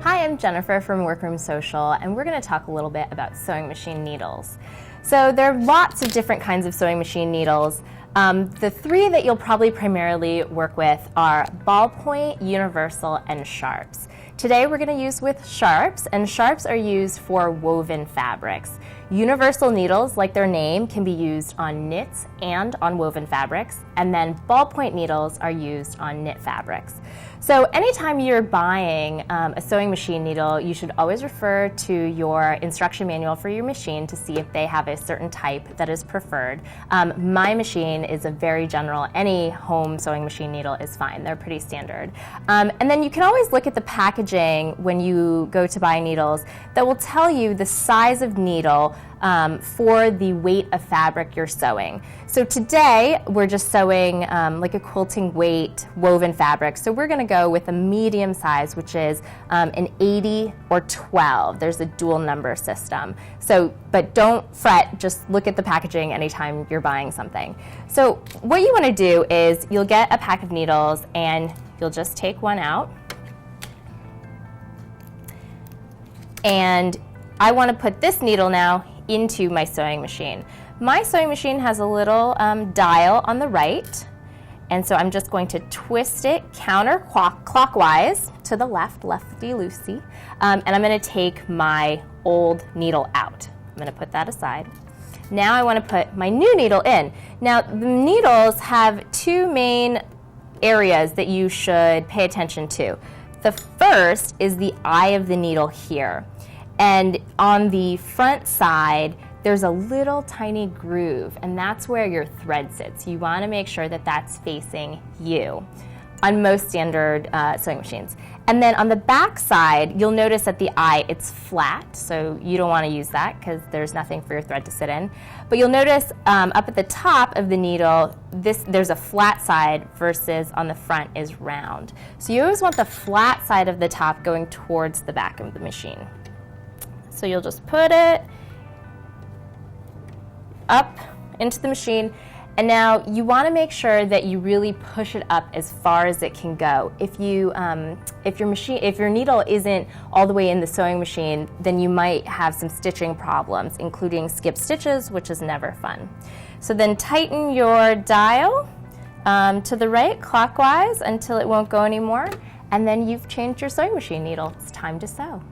Hi, I'm Jennifer from Workroom Social, and we're going to talk a little bit about sewing machine needles. So there are lots of different kinds of sewing machine needles. The three that you'll probably primarily work with are ballpoint, universal, and sharps. Today we're going to use with sharps, and sharps are used for woven fabrics. Universal needles, like their name, can be used on knits and on woven fabrics, and then ballpoint needles are used on knit fabrics. So anytime you're buying a sewing machine needle, you should always refer to your instruction manual for your machine to see if they have a certain type that is preferred. My machine is a very general, any home sewing machine needle is fine. They're pretty standard. And then you can always look at the packaging when you go to buy needles that will tell you the size of needle for the weight of fabric you're sewing. So today we're just sewing like a quilting weight woven fabric. So we're going to go with a medium size, which is an 80 or 12. There's a dual number system. So, but don't fret, just look at the packaging anytime you're buying something. So what you want to do is you'll get a pack of needles and you'll just take one out. And I want to put this needle now into my sewing machine. My sewing machine has a little dial on the right, and so I'm just going to twist it counterclockwise to the left, lefty-loosey, and I'm going to take my old needle out. I'm going to put that aside. Now I want to put my new needle in. Now the needles have two main areas that you should pay attention to. The first is the eye of the needle here. And on the front side, there's a little tiny groove, and that's where your thread sits. You want to make sure that that's facing you on most standard sewing machines. And then on the back side, you'll notice that the eye, it's flat, so you don't want to use that because there's nothing for your thread to sit in. But you'll notice up at the top of the needle, there's a flat side versus on the front is round. So you always want the flat side of the top going towards the back of the machine. So you'll just put it up into the machine, and now you want to make sure that you really push it up as far as it can go. If your needle isn't all the way in the sewing machine, then you might have some stitching problems, including skip stitches, which is never fun. So then tighten your dial to the right clockwise until it won't go anymore, and then you've changed your sewing machine needle. It's time to sew.